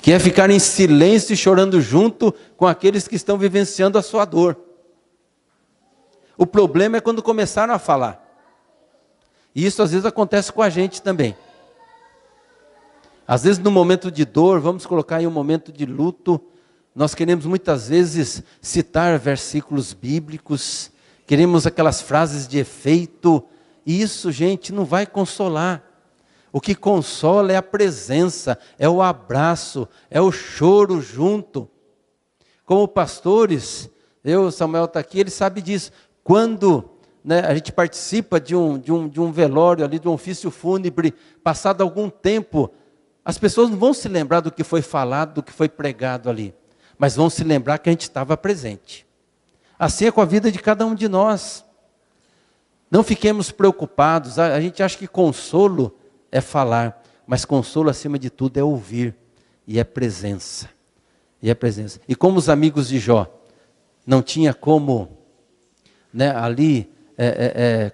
que é ficar em silêncio e chorando junto com aqueles que estão vivenciando a sua dor. O problema é quando começaram a falar. E isso às vezes acontece com a gente também. Às vezes no momento de dor, vamos colocar aí um momento de luto, nós queremos muitas vezes citar versículos bíblicos, queremos aquelas frases de efeito, e isso, gente, não vai consolar. O que consola é a presença, é o abraço, é o choro junto. Como pastores, o Samuel está aqui, ele sabe disso. Quando a gente participa de um velório ali, de um ofício fúnebre, passado algum tempo, as pessoas não vão se lembrar do que foi falado, do que foi pregado ali, mas vão se lembrar que a gente estava presente. Assim é com a vida de cada um de nós. Não fiquemos preocupados, a gente acha que consolo é falar, mas consolo acima de tudo é ouvir, e é presença. E como os amigos de Jó, não tinha como ali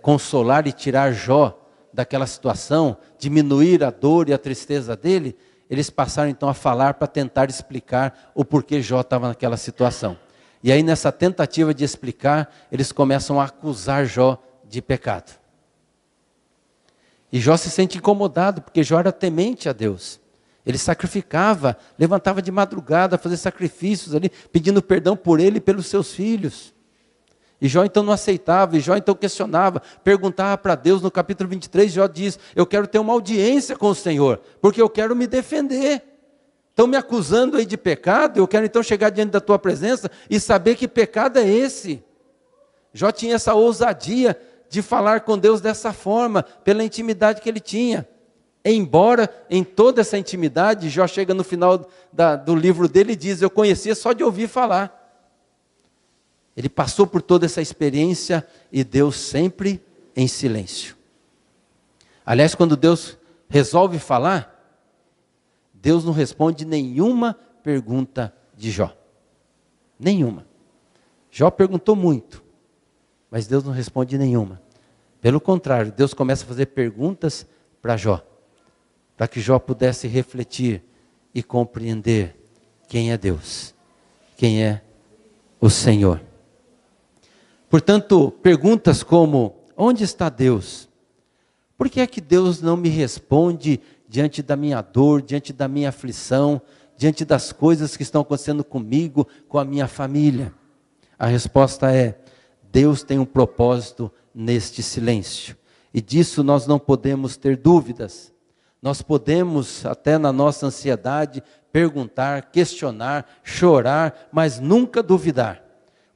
consolar e tirar Jó daquela situação, diminuir a dor e a tristeza dele, eles passaram então a falar para tentar explicar o porquê Jó estava naquela situação. E aí nessa tentativa de explicar, eles começam a acusar Jó de pecado. E Jó se sente incomodado, porque Jó era temente a Deus. Ele sacrificava, levantava de madrugada a fazer sacrifícios ali, pedindo perdão por ele e pelos seus filhos. E Jó então não aceitava, e Jó então questionava, perguntava para Deus. No capítulo 23, Jó diz: eu quero ter uma audiência com o Senhor, porque eu quero me defender. Estão me acusando aí de pecado, eu quero então chegar diante da tua presença e saber que pecado é esse. Jó tinha essa ousadia de falar com Deus dessa forma, pela intimidade que ele tinha. Embora em toda essa intimidade, Jó chega no final do livro dele e diz: eu conhecia só de ouvir falar. Ele passou por toda essa experiência e Deus sempre em silêncio. Aliás, quando Deus resolve falar, Deus não responde nenhuma pergunta de Jó. Nenhuma. Jó perguntou muito, mas Deus não responde nenhuma. Pelo contrário, Deus começa a fazer perguntas para Jó, para que Jó pudesse refletir e compreender quem é Deus, quem é o Senhor. Portanto, perguntas como: onde está Deus? Por que é que Deus não me responde diante da minha dor, diante da minha aflição, diante das coisas que estão acontecendo comigo, com a minha família? A resposta é: Deus tem um propósito neste silêncio. E disso nós não podemos ter dúvidas. Nós podemos, até na nossa ansiedade, perguntar, questionar, chorar, mas nunca duvidar.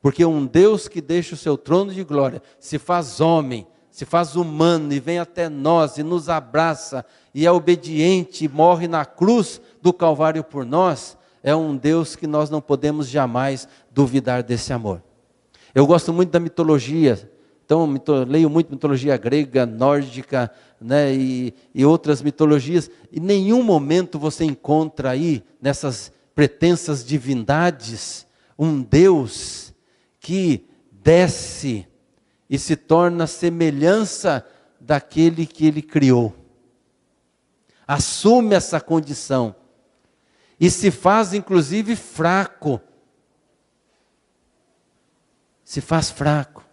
Porque um Deus que deixa o seu trono de glória, se faz homem, se faz humano e vem até nós e nos abraça e é obediente e morre na cruz do Calvário por nós, é um Deus que nós não podemos jamais duvidar desse amor. Eu gosto muito da mitologia, então leio muito mitologia grega, nórdica, e outras mitologias. Em nenhum momento você encontra aí, nessas pretensas divindades, um Deus que desce e se torna semelhança daquele que ele criou. Assume essa condição e se faz inclusive fraco. Se faz fraco.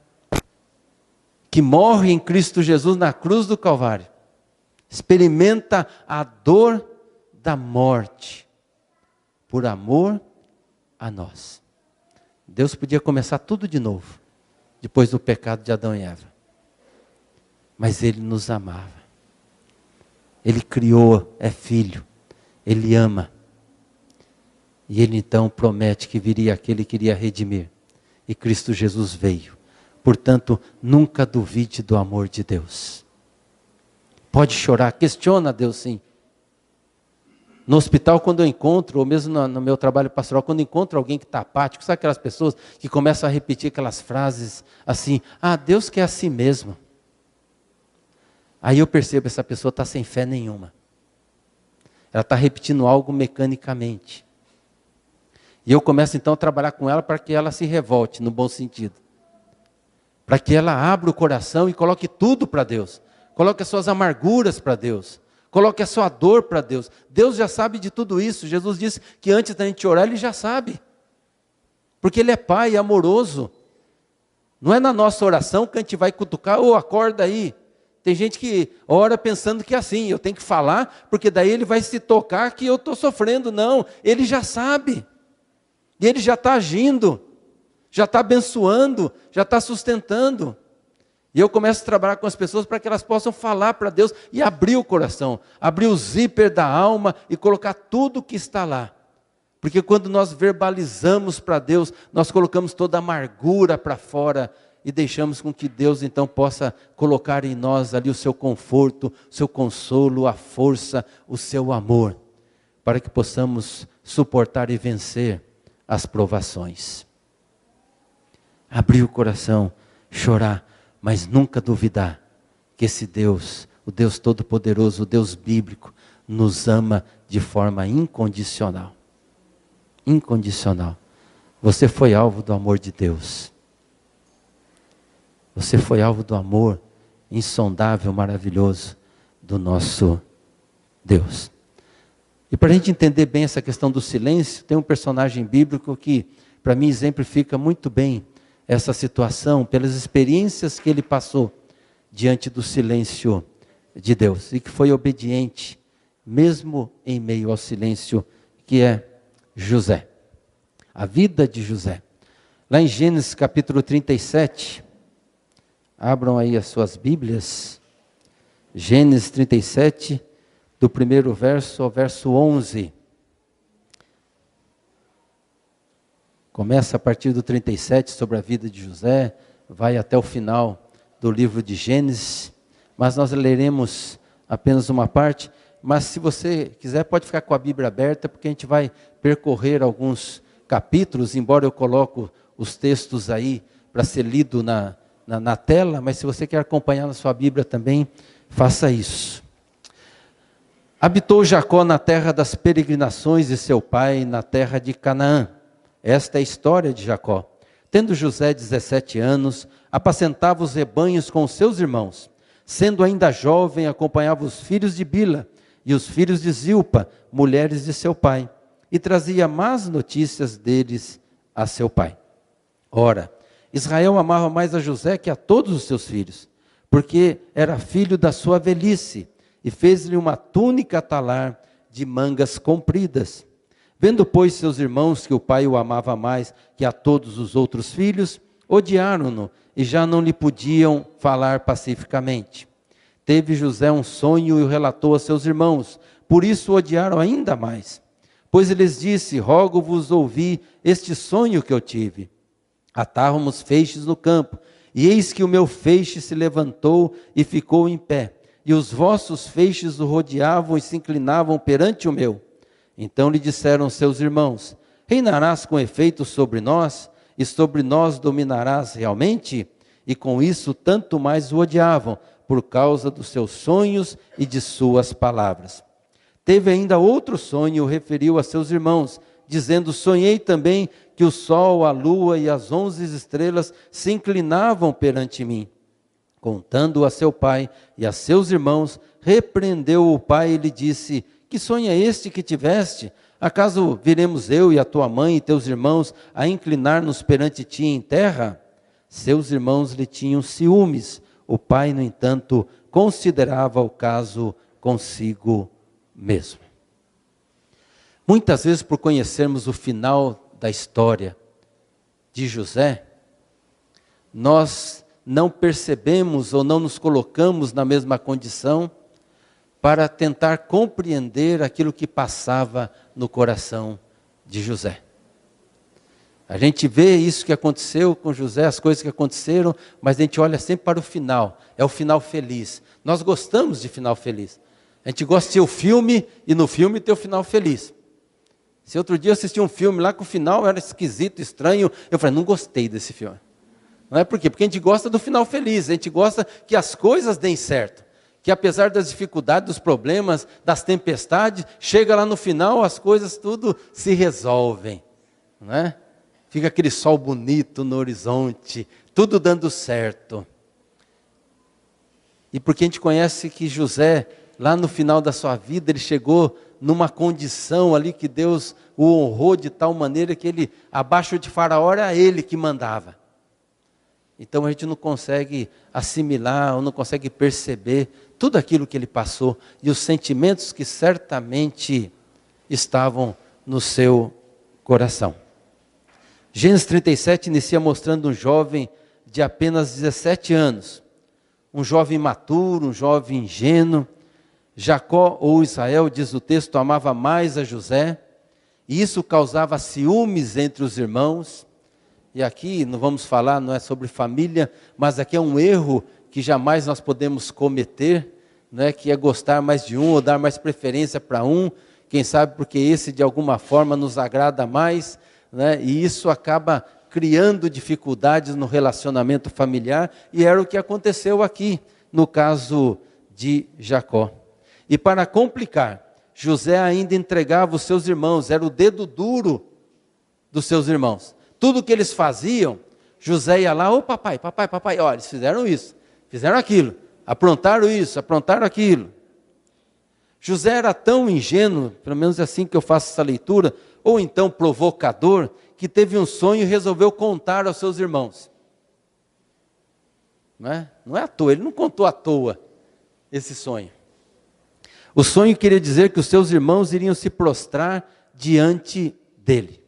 Que morre em Cristo Jesus na cruz do Calvário. Experimenta a dor da morte por amor a nós. Deus podia começar tudo de novo, depois do pecado de Adão e Eva. Mas Ele nos amava. Ele criou, é filho. Ele ama. E Ele então promete que viria aquele que iria redimir. E Cristo Jesus veio. Portanto, nunca duvide do amor de Deus. Pode chorar, questiona a Deus sim. No hospital, quando eu encontro, ou mesmo no meu trabalho pastoral, quando eu encontro alguém que está apático, sabe aquelas pessoas que começam a repetir aquelas frases assim: Deus quer assim mesmo. Aí eu percebo que essa pessoa está sem fé nenhuma. Ela está repetindo algo mecanicamente. E eu começo então a trabalhar com ela para que ela se revolte, no bom sentido. Para que ela abra o coração e coloque tudo para Deus. Coloque as suas amarguras para Deus. Coloque a sua dor para Deus. Deus já sabe de tudo isso. Jesus disse que antes da gente orar, Ele já sabe. Porque Ele é Pai amoroso. Não é na nossa oração que a gente vai cutucar, acorda aí. Tem gente que ora pensando que é assim, eu tenho que falar, porque daí Ele vai se tocar que eu estou sofrendo. Não, Ele já sabe. E Ele já está agindo, já está abençoando, já está sustentando. E eu começo a trabalhar com as pessoas para que elas possam falar para Deus e abrir o coração, abrir o zíper da alma e colocar tudo que está lá. Porque quando nós verbalizamos para Deus, nós colocamos toda a amargura para fora e deixamos com que Deus então possa colocar em nós ali o seu conforto, o seu consolo, a força, o seu amor, para que possamos suportar e vencer as provações. Abrir o coração, chorar, mas nunca duvidar que esse Deus, o Deus Todo-Poderoso, o Deus Bíblico, nos ama de forma incondicional. Incondicional. Você foi alvo do amor de Deus. Você foi alvo do amor insondável, maravilhoso do nosso Deus. E para a gente entender bem essa questão do silêncio, tem um personagem bíblico que, para mim, exemplifica muito bem essa situação, pelas experiências que ele passou diante do silêncio de Deus, e que foi obediente, mesmo em meio ao silêncio, que é José. A vida de José. Lá em Gênesis capítulo 37, abram aí as suas Bíblias, Gênesis 37, do primeiro verso ao verso 11. Começa a partir do 37 sobre a vida de José, vai até o final do livro de Gênesis, mas nós leremos apenas uma parte, mas se você quiser pode ficar com a Bíblia aberta, porque a gente vai percorrer alguns capítulos, embora eu coloque os textos aí para ser lido na tela, mas se você quer acompanhar na sua Bíblia também, faça isso. Habitou Jacó na terra das peregrinações de seu pai, na terra de Canaã. Esta é a história de Jacó. Tendo José 17 anos, apacentava os rebanhos com os seus irmãos. Sendo ainda jovem, acompanhava os filhos de Bila e os filhos de Zilpa, mulheres de seu pai, e trazia más notícias deles a seu pai. Ora, Israel amava mais a José que a todos os seus filhos, porque era filho da sua velhice, e fez-lhe uma túnica talar de mangas compridas. Vendo, pois, seus irmãos que o pai o amava mais que a todos os outros filhos, odiaram-no e já não lhe podiam falar pacificamente. Teve José um sonho e o relatou a seus irmãos, por isso o odiaram ainda mais. Pois ele lhes disse: rogo-vos ouvir este sonho que eu tive. Atávamos feixes no campo, e eis que o meu feixe se levantou e ficou em pé, e os vossos feixes o rodeavam e se inclinavam perante o meu. Então lhe disseram seus irmãos: reinarás com efeito sobre nós, e sobre nós dominarás realmente? E com isso tanto mais o odiavam, por causa dos seus sonhos e de suas palavras. Teve ainda outro sonho e o referiu a seus irmãos, dizendo: sonhei também que o sol, a lua e as 11 estrelas se inclinavam perante mim. Contando a seu pai e a seus irmãos, repreendeu o pai e lhe disse: que sonho é este que tiveste? Acaso viremos eu e a tua mãe e teus irmãos a inclinar-nos perante ti em terra? Seus irmãos lhe tinham ciúmes. O pai, no entanto, considerava o caso consigo mesmo. Muitas vezes, por conhecermos o final da história de José, nós não percebemos ou não nos colocamos na mesma condição para tentar compreender aquilo que passava no coração de José. A gente vê isso que aconteceu com José, as coisas que aconteceram, mas a gente olha sempre para o final, é o final feliz. Nós gostamos de final feliz. A gente gosta de ter o filme e no filme ter o final feliz. Se outro dia eu assisti um filme lá que o final era esquisito, estranho, eu falei: não gostei desse filme. Não é por quê? Porque a gente gosta do final feliz, a gente gosta que as coisas deem certo. Que apesar das dificuldades, dos problemas, das tempestades, chega lá no final, as coisas tudo se resolvem, não é? Fica aquele sol bonito no horizonte, tudo dando certo. E porque a gente conhece que José, lá no final da sua vida, ele chegou numa condição ali que Deus o honrou de tal maneira que ele, abaixo de Faraó, era ele que mandava. Então a gente não consegue assimilar, ou não consegue perceber tudo aquilo que ele passou e os sentimentos que certamente estavam no seu coração. Gênesis 37 inicia mostrando um jovem de apenas 17 anos, um jovem maturo, um jovem ingênuo. Jacó, ou Israel, diz o texto, amava mais a José, e isso causava ciúmes entre os irmãos. E aqui não vamos falar, não é sobre família, mas aqui é um erro que jamais nós podemos cometer, né, que é gostar mais de um ou dar mais preferência para um, quem sabe porque esse de alguma forma nos agrada mais, né, e isso acaba criando dificuldades no relacionamento familiar, e era o que aconteceu aqui, no caso de Jacó. E para complicar, José ainda entregava os seus irmãos, era o dedo duro dos seus irmãos. Tudo que eles faziam, José ia lá, ô papai, olha, eles fizeram isso, fizeram aquilo, aprontaram isso, aprontaram aquilo. José era tão ingênuo, pelo menos é assim que eu faço essa leitura, ou então provocador, que teve um sonho e resolveu contar aos seus irmãos. Não é à toa, ele não contou à toa esse sonho. O sonho queria dizer que os seus irmãos iriam se prostrar diante dele.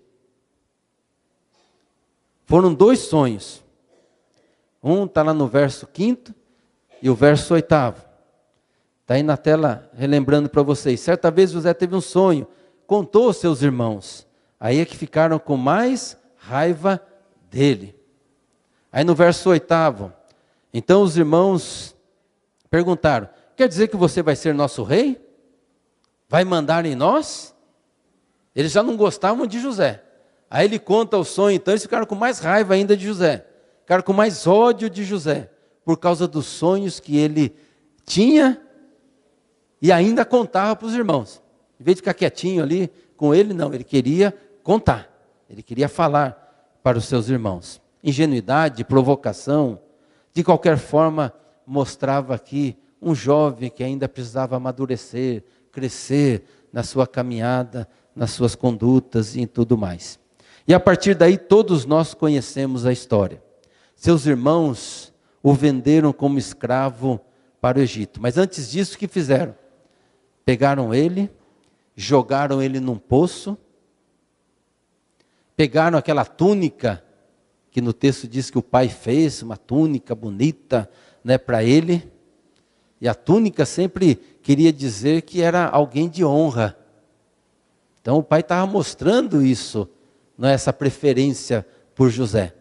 Foram 2 sonhos. Um está lá no verso 5º e o verso 8º. Está aí na tela relembrando para vocês. Certa vez José teve um sonho, contou aos seus irmãos. Aí é que ficaram com mais raiva dele. Aí no verso 8º, então os irmãos perguntaram, quer dizer que você vai ser nosso rei? Vai mandar em nós? Eles já não gostavam de José. Aí ele conta o sonho, então eles ficaram com mais raiva ainda de José. Ficaram com mais ódio de José, por causa dos sonhos que ele tinha e ainda contava para os irmãos. Em vez de ficar quietinho ali com ele, não, ele queria contar. Ele queria falar para os seus irmãos. Ingenuidade, provocação, de qualquer forma, mostrava aqui um jovem que ainda precisava amadurecer, crescer na sua caminhada, nas suas condutas e em tudo mais. E a partir daí todos nós conhecemos a história. Seus irmãos o venderam como escravo para o Egito. Mas antes disso, o que fizeram? Pegaram ele, jogaram ele num poço, pegaram aquela túnica, que no texto diz que o pai fez, uma túnica bonita, né, para ele. E a túnica sempre queria dizer que era alguém de honra. Então o pai estava mostrando isso, não é, essa preferência por José.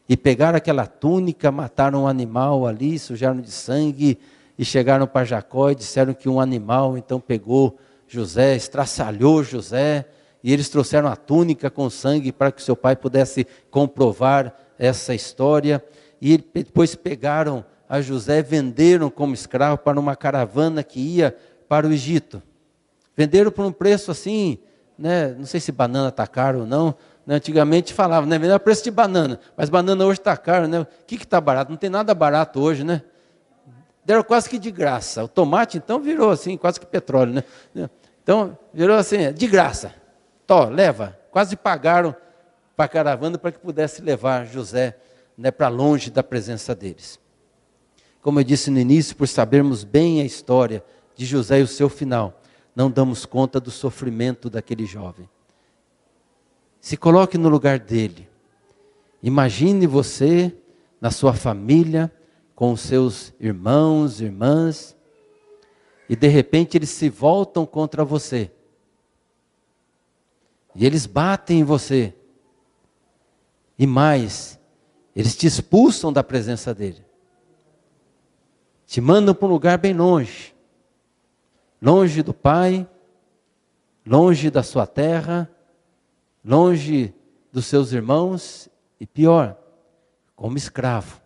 E pegaram aquela túnica, mataram um animal ali, sujaram de sangue, e chegaram para Jacó e disseram que um animal então pegou José, estraçalhou José, e eles trouxeram a túnica com sangue para que seu pai pudesse comprovar essa história. E depois pegaram a José, venderam como escravo para uma caravana que ia para o Egito. Venderam por um preço assim, né, não sei se banana está caro ou não, né, antigamente falavam, né, vender a preço de banana, mas banana hoje está caro, né? O que está barato? Não tem nada barato hoje, né? Deram quase que de graça. O tomate então virou assim, quase que petróleo, né? Então virou assim, de graça. Tó, leva. Quase pagaram para a caravana para que pudesse levar José, né, para longe da presença deles. Como eu disse no início, por sabermos bem a história de José e o seu final, não damos conta do sofrimento daquele jovem. Se coloque no lugar dele. Imagine você, na sua família, com os seus irmãos, irmãs, e de repente eles se voltam contra você. E eles batem em você. E mais, eles te expulsam da presença dele. Te mandam para um lugar bem longe. Longe do pai, longe da sua terra, longe dos seus irmãos e pior, como escravo,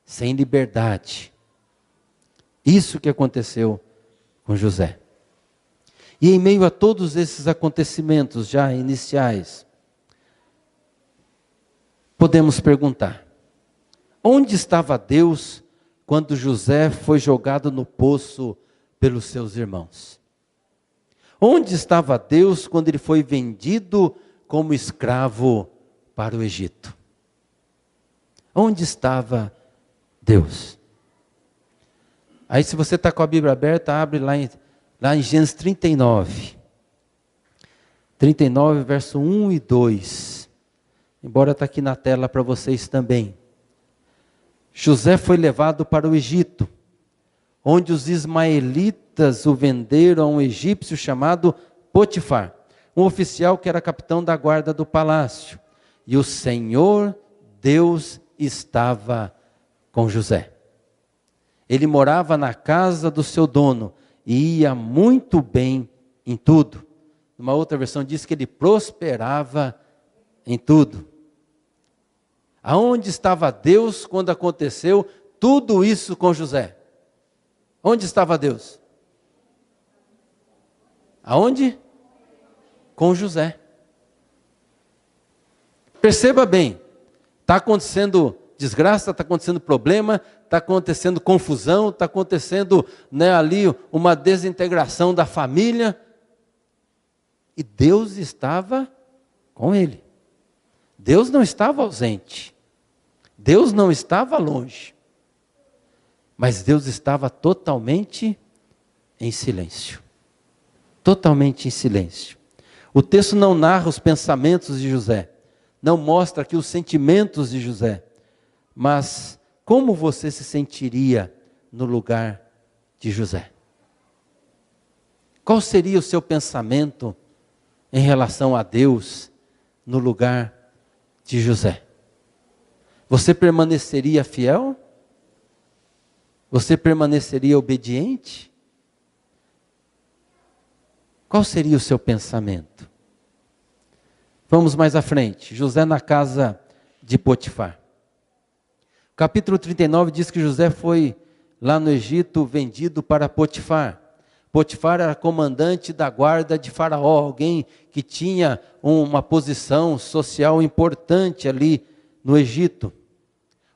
sem liberdade. Isso que aconteceu com José. E em meio a todos esses acontecimentos já iniciais, podemos perguntar, onde estava Deus quando José foi jogado no poço pelos seus irmãos. Onde estava Deus quando ele foi vendido como escravo para o Egito? Onde estava Deus? Aí se você está com a Bíblia aberta, abre lá em Gênesis 39. 39, verso 1 e 2. Embora está aqui na tela para vocês também. José foi levado para o Egito, onde os ismaelitas o venderam a um egípcio chamado Potifar, um oficial que era capitão da guarda do palácio. E o Senhor Deus estava com José. Ele morava na casa do seu dono e ia muito bem em tudo. Uma outra versão diz que ele prosperava em tudo. Aonde estava Deus quando aconteceu tudo isso com José? Onde estava Deus? Aonde? Com José. Perceba bem, está acontecendo desgraça, está acontecendo problema, está acontecendo confusão, está acontecendo ali uma desintegração da família. E Deus estava com ele. Deus não estava ausente. Deus não estava longe. Mas Deus estava totalmente em silêncio. Totalmente em silêncio. O texto não narra os pensamentos de José. Não mostra aqui os sentimentos de José. Mas como você se sentiria no lugar de José? Qual seria o seu pensamento em relação a Deus no lugar de José? Você permaneceria fiel? Você permaneceria obediente? Qual seria o seu pensamento? Vamos mais à frente. José na casa de Potifar. Capítulo 39 diz que José foi lá no Egito vendido para Potifar. Potifar era comandante da guarda de Faraó, alguém que tinha uma posição social importante ali no Egito.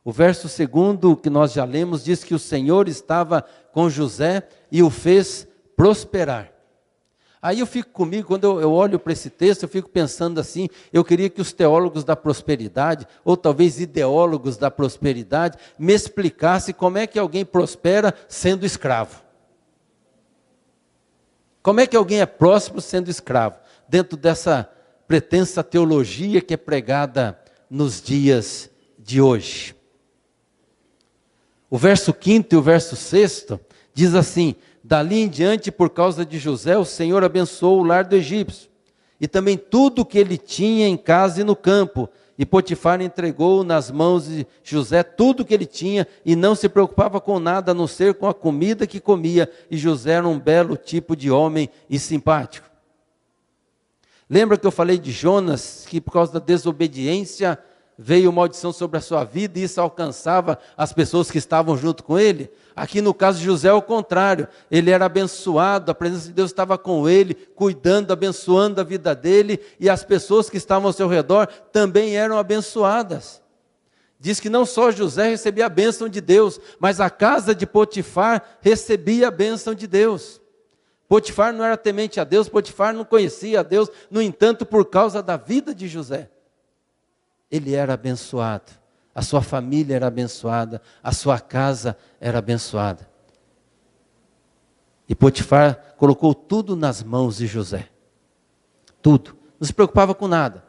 O verso 2 que nós já lemos diz que o Senhor estava com José e o fez prosperar. Aí eu fico comigo, quando eu olho para esse texto, eu fico pensando assim, eu queria que os teólogos da prosperidade, ou talvez ideólogos da prosperidade, me explicassem como é que alguém prospera sendo escravo. Como é que alguém é próspero sendo escravo? Dentro dessa pretensa teologia que é pregada nos dias de hoje. O verso 5 e o verso 6 diz assim: dali em diante, por causa de José, o Senhor abençoou o lar do egípcio, e também tudo o que ele tinha em casa e no campo. E Potifar entregou nas mãos de José tudo o que ele tinha, e não se preocupava com nada, a não ser com a comida que comia. E José era um belo tipo de homem e simpático. Lembra que eu falei de Jonas, que por causa da desobediência veio maldição sobre a sua vida, e isso alcançava as pessoas que estavam junto com ele? Aqui no caso de José é o contrário, ele era abençoado, a presença de Deus estava com ele, cuidando, abençoando a vida dele, e as pessoas que estavam ao seu redor também eram abençoadas. Diz que não só José recebia a bênção de Deus, mas a casa de Potifar recebia a bênção de Deus. Potifar não era temente a Deus, Potifar não conhecia a Deus, no entanto, por causa da vida de José, ele era abençoado, a sua família era abençoada, a sua casa era abençoada. E Potifar colocou tudo nas mãos de José. Tudo. Não se preocupava com nada,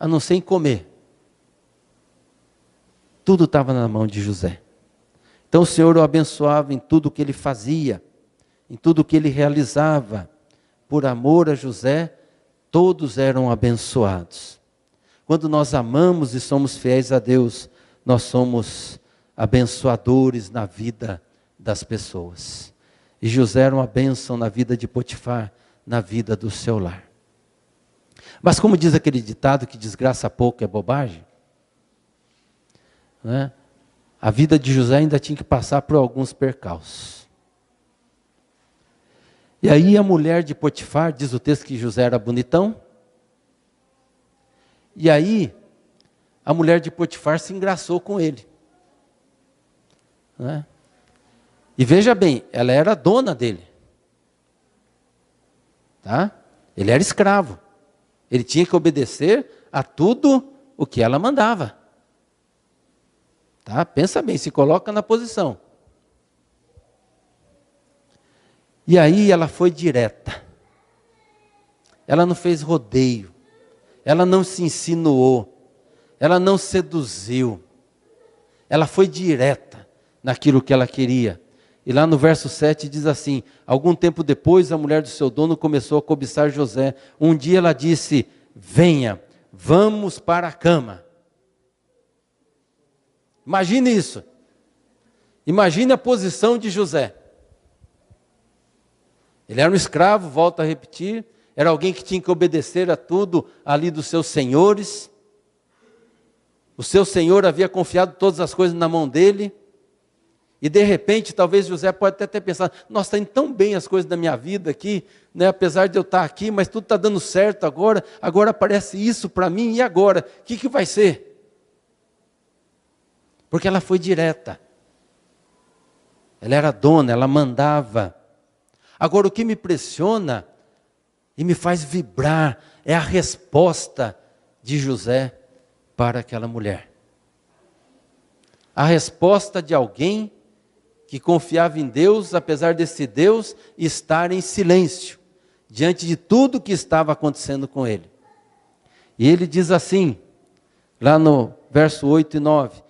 a não ser em comer. Tudo estava na mão de José. Então o Senhor o abençoava em tudo o que ele fazia, em tudo o que ele realizava. Por amor a José, todos eram abençoados. Quando nós amamos e somos fiéis a Deus, nós somos abençoadores na vida das pessoas. E José era uma bênção na vida de Potifar, na vida do seu lar. Mas como diz aquele ditado que desgraça pouco é bobagem, né? A vida de José ainda tinha que passar por alguns percalços. E aí a mulher de Potifar, diz o texto que José era bonitão, e aí a mulher de Potifar se engraçou com ele. Né? E veja bem, ela era dona dele. Tá? Ele era escravo. Ele tinha que obedecer a tudo o que ela mandava. Tá? Pensa bem, se coloca na posição. E aí ela foi direta. Ela não fez rodeio. Ela não se insinuou. Ela não seduziu. Ela foi direta naquilo que ela queria. E lá no verso 7 diz assim: algum tempo depois a mulher do seu dono começou a cobiçar José. Um dia ela disse: venha, vamos para a cama. Imagine isso. Imagine a posição de José. Ele era um escravo, volto a repetir. Era alguém que tinha que obedecer a tudo ali dos seus senhores. O seu senhor havia confiado todas as coisas na mão dele. E de repente, talvez José pode até ter pensado: nossa, está indo tão bem as coisas da minha vida aqui, né? Apesar de eu estar aqui, mas tudo está dando certo agora. Agora aparece isso para mim, e agora? O que vai ser? Porque ela foi direta. Ela era dona, ela mandava. Agora, o que me impressiona e me faz vibrar é a resposta de José para aquela mulher. A resposta de alguém que confiava em Deus, apesar desse Deus estar em silêncio, diante de tudo que estava acontecendo com ele. E ele diz assim, lá no verso 8 e 9,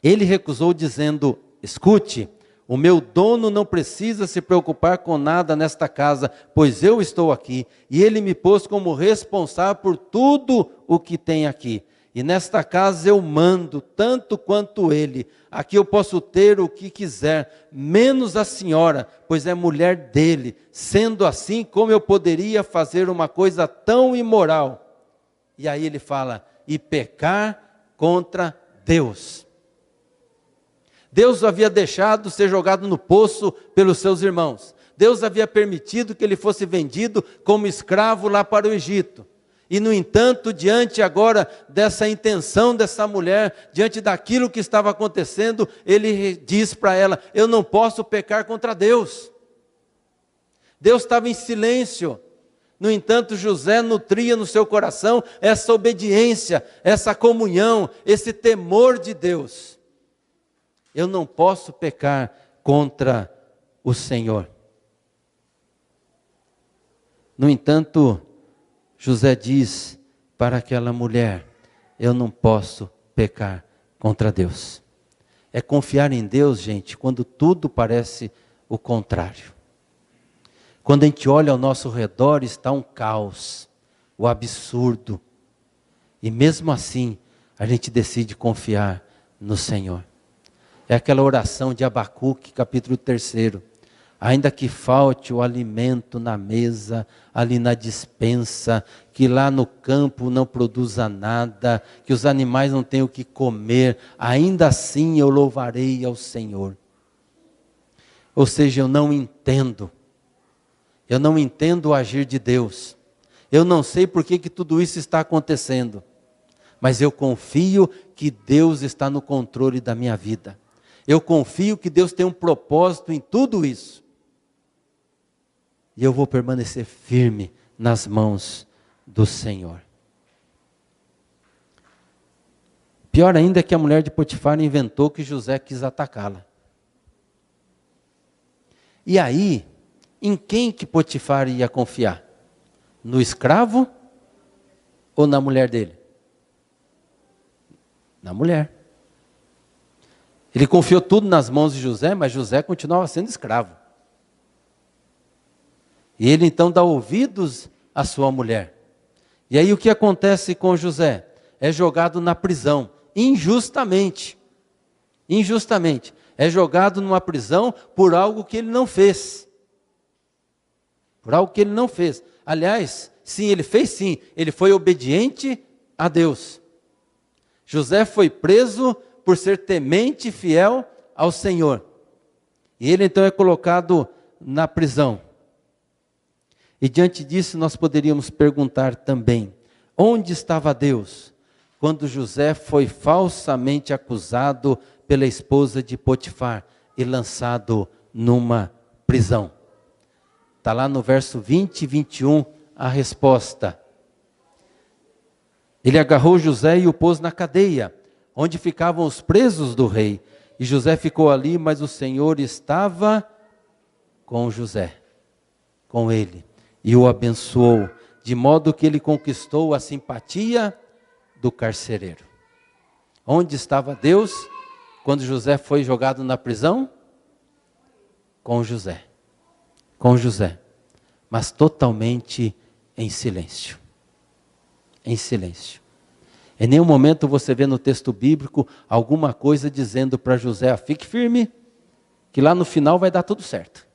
ele recusou dizendo: escute, o meu dono não precisa se preocupar com nada nesta casa, pois eu estou aqui, e ele me pôs como responsável por tudo o que tem aqui. E nesta casa eu mando, tanto quanto ele. Aqui eu posso ter o que quiser, menos a senhora, pois é mulher dele. Sendo assim, como eu poderia fazer uma coisa tão imoral? E aí ele fala: e pecar contra Deus. Deus o havia deixado ser jogado no poço pelos seus irmãos. Deus havia permitido que ele fosse vendido como escravo lá para o Egito. E no entanto, diante agora dessa intenção dessa mulher, diante daquilo que estava acontecendo, ele diz para ela: eu não posso pecar contra Deus. Deus estava em silêncio. No entanto, José nutria no seu coração essa obediência, essa comunhão, esse temor de Deus. Eu não posso pecar contra o Senhor. No entanto, José diz para aquela mulher: eu não posso pecar contra Deus. É confiar em Deus, gente, quando tudo parece o contrário. Quando a gente olha ao nosso redor, está um caos, o absurdo. E mesmo assim, a gente decide confiar no Senhor. É aquela oração de Abacuque, capítulo 3. Ainda que falte o alimento na mesa, ali na despensa, que lá no campo não produza nada, que os animais não tenham o que comer, ainda assim eu louvarei ao Senhor. Ou seja, eu não entendo o agir de Deus. Eu não sei por que tudo isso está acontecendo, mas eu confio que Deus está no controle da minha vida. Eu confio que Deus tem um propósito em tudo isso. E eu vou permanecer firme nas mãos do Senhor. Pior ainda é que a mulher de Potifar inventou que José quis atacá-la. E aí, em quem que Potifar ia confiar? No escravo ou na mulher dele? Na mulher. Ele confiou tudo nas mãos de José, mas José continuava sendo escravo. E ele então dá ouvidos à sua mulher. E aí o que acontece com José? É jogado na prisão, injustamente. Injustamente. É jogado numa prisão por algo que ele não fez. Por algo que ele não fez. Aliás, sim, ele fez sim. Ele foi obediente a Deus. José foi preso por ser temente e fiel ao Senhor. E ele então é colocado na prisão. E diante disso nós poderíamos perguntar também: onde estava Deus quando José foi falsamente acusado pela esposa de Potifar e lançado numa prisão? Está lá no verso 20 e 21 a resposta. Ele agarrou José e o pôs na cadeia, onde ficavam os presos do rei. E José ficou ali, mas o Senhor estava com José, com ele, e o abençoou, de modo que ele conquistou a simpatia do carcereiro. Onde estava Deus quando José foi jogado na prisão? Com José. Com José. Mas totalmente em silêncio. Em silêncio. Em nenhum momento você vê no texto bíblico alguma coisa dizendo para José: fique firme, que lá no final vai dar tudo certo.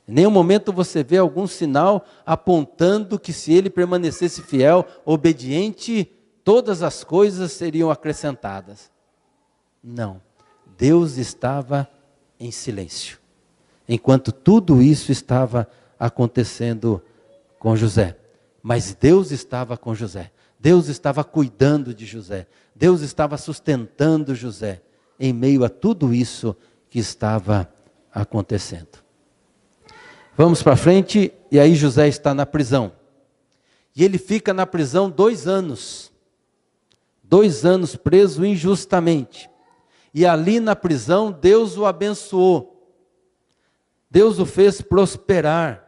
Em nenhum momento você vê algum sinal apontando que se ele permanecesse fiel, obediente, todas as coisas seriam acrescentadas. Não. Deus estava em silêncio, enquanto tudo isso estava acontecendo com José. Mas Deus estava com José. Deus estava cuidando de José. Deus estava sustentando José em meio a tudo isso que estava acontecendo. Vamos para frente, e aí José está na prisão. E ele fica na prisão 2 anos. 2 anos preso injustamente. E ali na prisão Deus o abençoou. Deus o fez prosperar.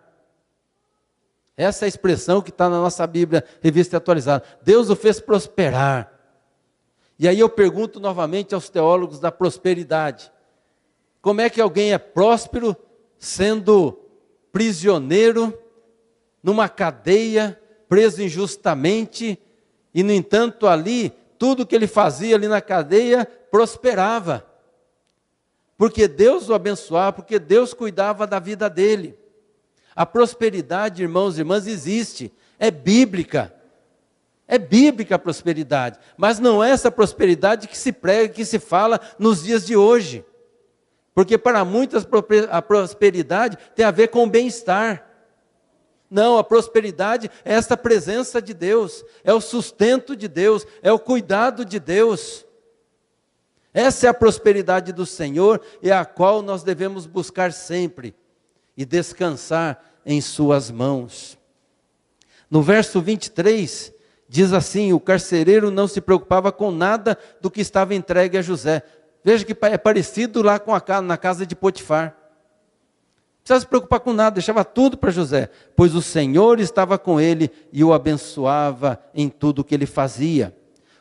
Essa é a expressão que está na nossa Bíblia, Revista Atualizada. Deus o fez prosperar. E aí eu pergunto novamente aos teólogos da prosperidade: como é que alguém é próspero sendo prisioneiro, numa cadeia, preso injustamente, e no entanto ali, tudo que ele fazia ali na cadeia, prosperava? Porque Deus o abençoava, porque Deus cuidava da vida dele. A prosperidade, irmãos e irmãs, existe, é bíblica. É bíblica a prosperidade, mas não é essa prosperidade que se prega, que se fala nos dias de hoje. Porque para muitas a prosperidade tem a ver com o bem-estar. Não, a prosperidade é essa presença de Deus, é o sustento de Deus, é o cuidado de Deus. Essa é a prosperidade do Senhor e a qual nós devemos buscar sempre e descansar em suas mãos. No verso 23, diz assim: o carcereiro não se preocupava com nada do que estava entregue a José. Veja que é parecido lá na casa de Potifar. Não precisava se preocupar com nada, deixava tudo para José, pois o Senhor estava com ele e o abençoava em tudo o que ele fazia.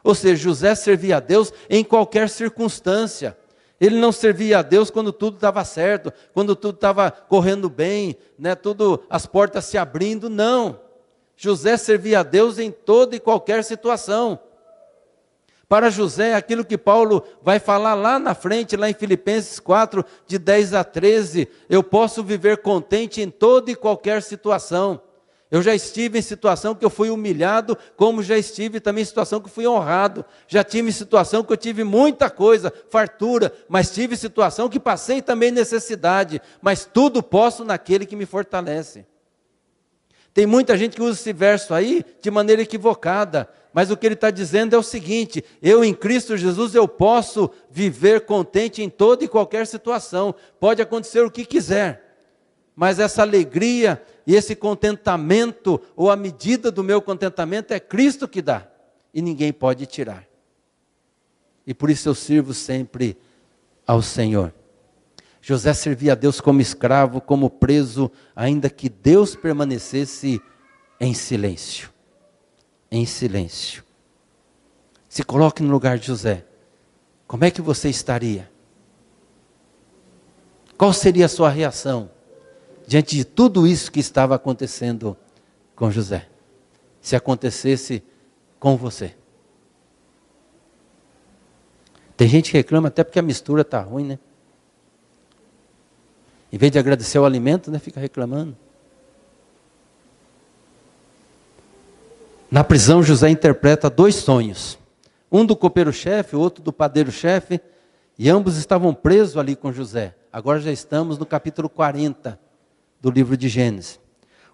Ou seja, José servia a Deus em qualquer circunstância. Ele não servia a Deus quando tudo estava certo, quando tudo estava correndo bem, as portas se abrindo, não. José servia a Deus em toda e qualquer situação. Para José, aquilo que Paulo vai falar lá na frente, lá em Filipenses 4, de 10 a 13, eu posso viver contente em toda e qualquer situação. Eu já estive em situação que eu fui humilhado, como já estive também em situação que fui honrado. Já tive situação que eu tive muita coisa, fartura, mas tive situação que passei também necessidade, mas tudo posso naquele que me fortalece. Tem muita gente que usa esse verso aí de maneira equivocada, mas o que ele está dizendo é o seguinte: eu em Cristo Jesus eu posso viver contente em toda e qualquer situação, pode acontecer o que quiser, mas essa alegria e esse contentamento, ou a medida do meu contentamento, é Cristo que dá, e ninguém pode tirar. E por isso eu sirvo sempre ao Senhor. José servia a Deus como escravo, como preso, ainda que Deus permanecesse em silêncio. Em silêncio. Se coloque no lugar de José. Como é que você estaria? Qual seria a sua reação diante de tudo isso que estava acontecendo com José? Se acontecesse com você. Tem gente que reclama até porque a mistura está ruim, né? Em vez de agradecer o alimento, fica reclamando. Na prisão, José interpreta 2 sonhos. Um do copeiro-chefe, o outro do padeiro-chefe. E ambos estavam presos ali com José. Agora já estamos no capítulo 40 do livro de Gênesis.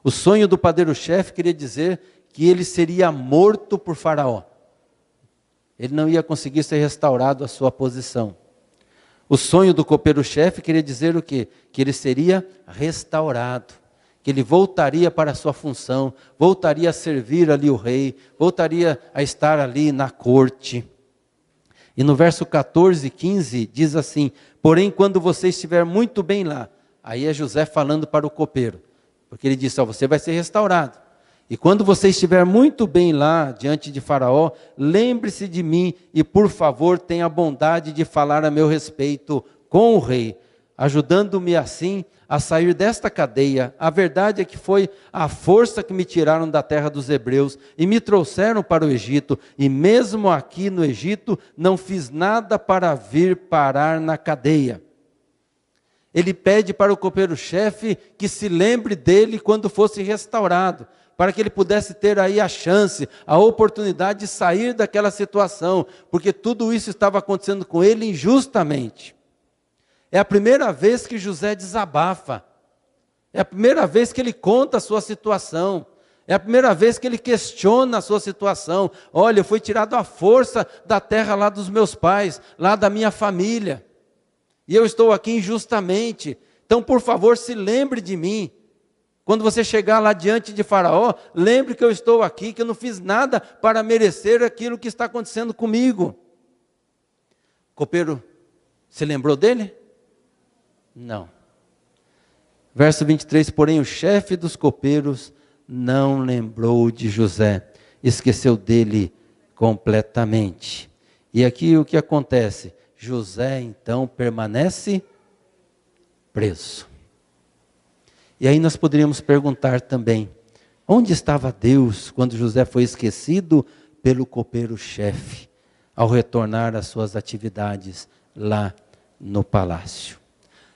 O sonho do padeiro-chefe queria dizer que ele seria morto por Faraó. Ele não ia conseguir ser restaurado à sua posição. O sonho do copeiro-chefe queria dizer o quê? Que ele seria restaurado, que ele voltaria para a sua função, voltaria a servir ali o rei, voltaria a estar ali na corte. E no verso 14 e 15 diz assim: porém, quando você estiver muito bem lá, aí é José falando para o copeiro, porque ele disse: você vai ser restaurado. E quando você estiver muito bem lá, diante de Faraó, lembre-se de mim e, por favor, tenha a bondade de falar a meu respeito com o rei, ajudando-me assim a sair desta cadeia. A verdade é que foi a força que me tiraram da terra dos hebreus e me trouxeram para o Egito, e mesmo aqui no Egito não fiz nada para vir parar na cadeia. Ele pede para o copeiro-chefe que se lembre dele quando fosse restaurado, para que ele pudesse ter aí a chance, a oportunidade de sair daquela situação, porque tudo isso estava acontecendo com ele injustamente. É a primeira vez que José desabafa, é a primeira vez que ele conta a sua situação, é a primeira vez que ele questiona a sua situação. Olha, eu fui tirado à força da terra lá dos meus pais, lá da minha família, e eu estou aqui injustamente, então por favor se lembre de mim. Quando você chegar lá diante de Faraó, lembre que eu estou aqui, que eu não fiz nada para merecer aquilo que está acontecendo comigo. O copeiro se lembrou dele? Não. Verso 23, porém o chefe dos copeiros não lembrou de José, esqueceu dele completamente. E aqui o que acontece? José então permanece preso. E aí nós poderíamos perguntar também, onde estava Deus quando José foi esquecido pelo copeiro-chefe, ao retornar às suas atividades lá no palácio?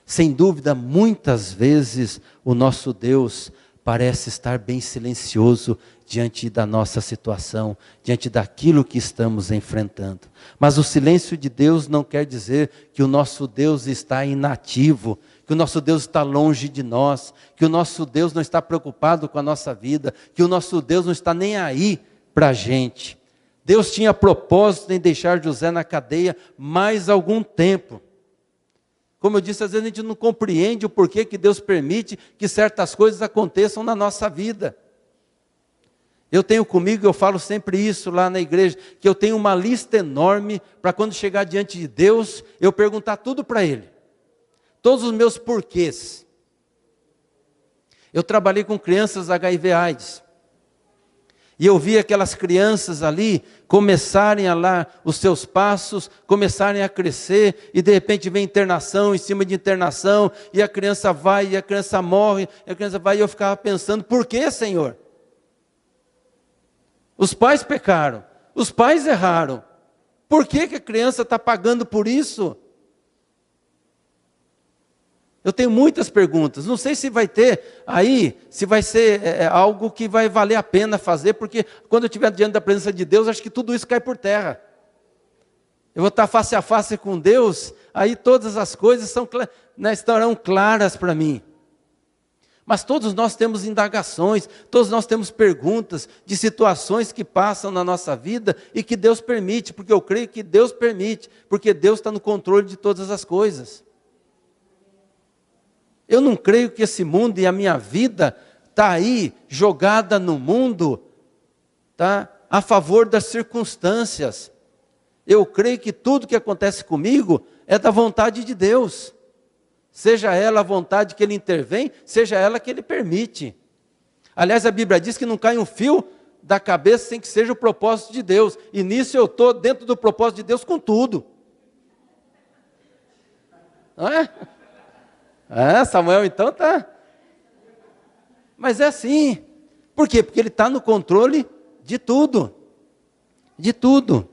Sem dúvida, muitas vezes o nosso Deus parece estar bem silencioso diante da nossa situação, diante daquilo que estamos enfrentando. Mas o silêncio de Deus não quer dizer que o nosso Deus está inativo, que o nosso Deus está longe de nós, que o nosso Deus não está preocupado com a nossa vida, que o nosso Deus não está nem aí para a gente. Deus tinha propósito em deixar José na cadeia mais algum tempo. Como eu disse, às vezes a gente não compreende o porquê que Deus permite que certas coisas aconteçam na nossa vida. Eu tenho comigo, eu falo sempre isso lá na igreja, que eu tenho uma lista enorme para quando chegar diante de Deus, eu perguntar tudo para Ele. Todos os meus porquês. Eu trabalhei com crianças HIV/AIDS. E eu vi aquelas crianças ali começarem a lá os seus passos, começarem a crescer, e de repente vem internação em cima de internação, e a criança vai, e a criança morre, e a criança vai, e eu ficava pensando, por que, Senhor? Os pais pecaram, os pais erraram, por que a criança está pagando por isso? Eu tenho muitas perguntas, não sei se vai ter aí, se vai ser algo que vai valer a pena fazer, porque quando eu estiver diante da presença de Deus, acho que tudo isso cai por terra. Eu vou estar face a face com Deus, aí todas as coisas estarão claras para mim. Mas todos nós temos indagações, todos nós temos perguntas de situações que passam na nossa vida e que Deus permite, porque eu creio que Deus permite, porque Deus está no controle de todas as coisas. Eu não creio que esse mundo e a minha vida está aí, jogada no mundo, tá, a favor das circunstâncias. Eu creio que tudo que acontece comigo é da vontade de Deus. Seja ela a vontade que Ele intervém, seja ela que Ele permite. Aliás, a Bíblia diz que não cai um fio da cabeça sem que seja o propósito de Deus. E nisso eu estou dentro do propósito de Deus com tudo. Não é? Samuel então tá. Mas é assim. Por quê? Porque ele está no controle de tudo. De tudo.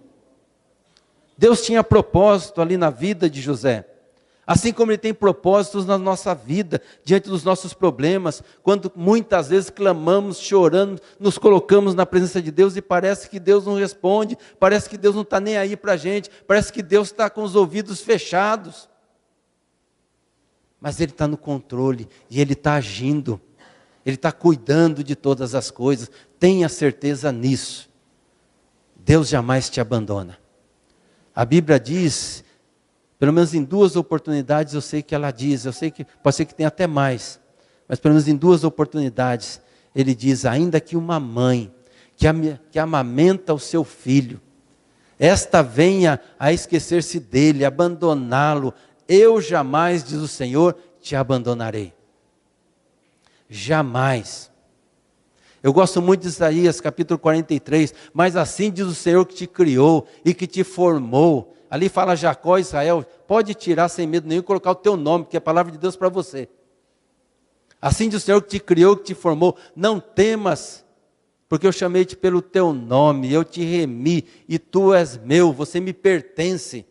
Deus tinha propósito ali na vida de José. Assim como Ele tem propósitos na nossa vida, diante dos nossos problemas, quando muitas vezes clamamos, choramos, nos colocamos na presença de Deus e parece que Deus não responde, parece que Deus não está nem aí para a gente, parece que Deus está com os ouvidos fechados. Mas Ele está no controle e Ele está agindo, Ele está cuidando de todas as coisas, tenha certeza nisso. Deus jamais te abandona. A Bíblia diz Pelo menos em 2 oportunidades eu sei que ela diz, eu sei que pode ser que tenha até mais, mas pelo menos em 2 oportunidades ele diz: ainda que uma mãe que amamenta o seu filho, esta venha a esquecer-se dele, abandoná-lo, eu jamais, diz o Senhor, te abandonarei. Jamais. Eu gosto muito de Isaías capítulo 43, mas assim diz o Senhor que te criou e que te formou. Ali fala Jacó, Israel, pode tirar sem medo nenhum e colocar o teu nome, que é a palavra de Deus para você. Assim diz o Senhor que te criou, que te formou, não temas, porque eu chamei-te pelo teu nome, eu te remi e tu és meu, você me pertence.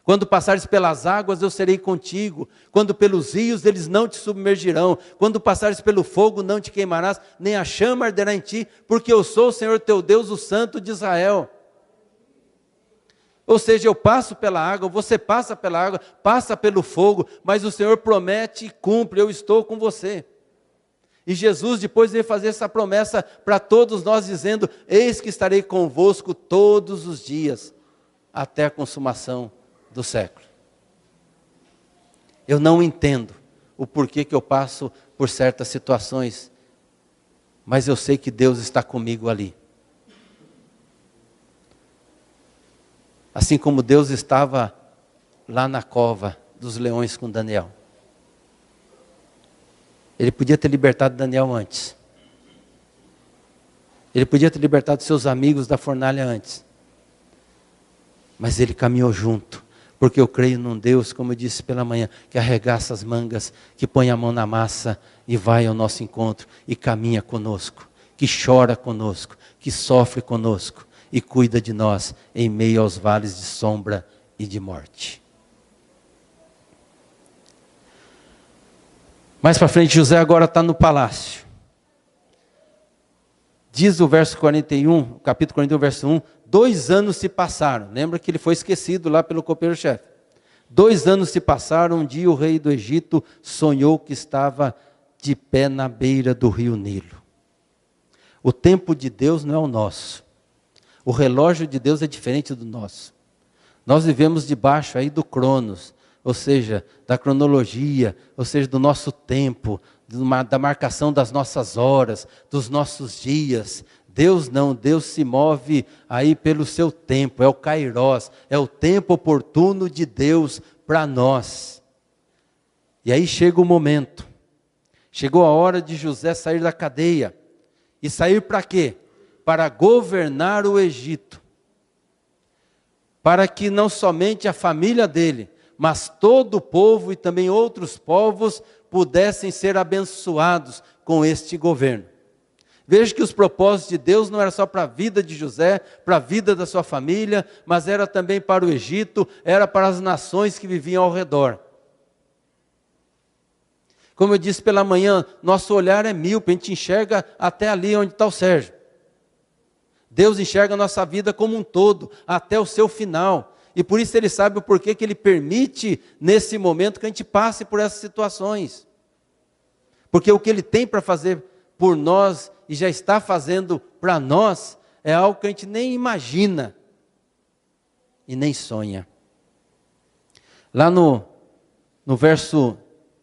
Quando passares pelas águas, eu serei contigo. Quando pelos rios, eles não te submergirão. Quando passares pelo fogo, não te queimarás, nem a chama arderá em ti, porque eu sou o Senhor teu Deus, o Santo de Israel. Ou seja, eu passo pela água, você passa pela água, passa pelo fogo, mas o Senhor promete e cumpre, eu estou com você. E Jesus depois veio fazer essa promessa para todos nós, dizendo: eis que estarei convosco todos os dias, até a consumação do século. Eu não entendo o porquê que eu passo por certas situações, mas eu sei que Deus está comigo ali. Assim como Deus estava lá na cova dos leões com Daniel. Ele podia ter libertado Daniel antes. Ele podia ter libertado seus amigos da fornalha antes. Mas ele caminhou junto. Porque eu creio num Deus, como eu disse pela manhã, que arregaça as mangas, que põe a mão na massa e vai ao nosso encontro e caminha conosco, que chora conosco, que sofre conosco e cuida de nós em meio aos vales de sombra e de morte. Mais para frente, José agora está no palácio. Diz o verso 41, capítulo 41, verso 1, 2 anos se passaram. Lembra que ele foi esquecido lá pelo copeiro-chefe. 2 anos se passaram, um dia o rei do Egito sonhou que estava de pé na beira do rio Nilo. O tempo de Deus não é o nosso. O relógio de Deus é diferente do nosso. Nós vivemos debaixo aí do Cronos, ou seja, da cronologia, ou seja, do nosso tempo, da marcação das nossas horas, dos nossos dias. Deus não, Deus se move aí pelo seu tempo, é o Kairós, é o tempo oportuno de Deus para nós. E aí chega o momento, chegou a hora de José sair da cadeia, e sair para quê? Para governar o Egito, para que não somente a família dele, mas todo o povo e também outros povos pudessem ser abençoados com este governo. Veja que os propósitos de Deus não eram só para a vida de José, para a vida da sua família, mas era também para o Egito, era para as nações que viviam ao redor. Como eu disse pela manhã, nosso olhar é míope, a gente enxerga até ali onde está o Sérgio. Deus enxerga a nossa vida como um todo, até o seu final. E por isso Ele sabe o porquê que Ele permite, nesse momento, que a gente passe por essas situações. Porque o que Ele tem para fazer por nós, e já está fazendo para nós, é algo que a gente nem imagina, e nem sonha. Lá no verso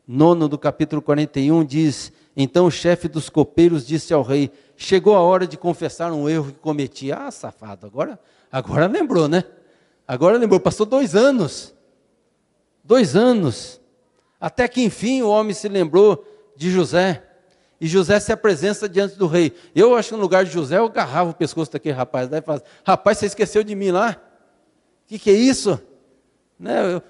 9 do capítulo 41 diz: então o chefe dos copeiros disse ao rei: chegou a hora de confessar um erro que cometi. Ah, safado, agora lembrou, né? Agora lembrou, passou 2 anos. 2 anos. Até que enfim o homem se lembrou de José. E José se apresenta diante do rei. Eu acho que no lugar de José eu agarrava o pescoço daquele rapaz. Daí fala: rapaz, você esqueceu de mim lá? O que é isso? Né? Eu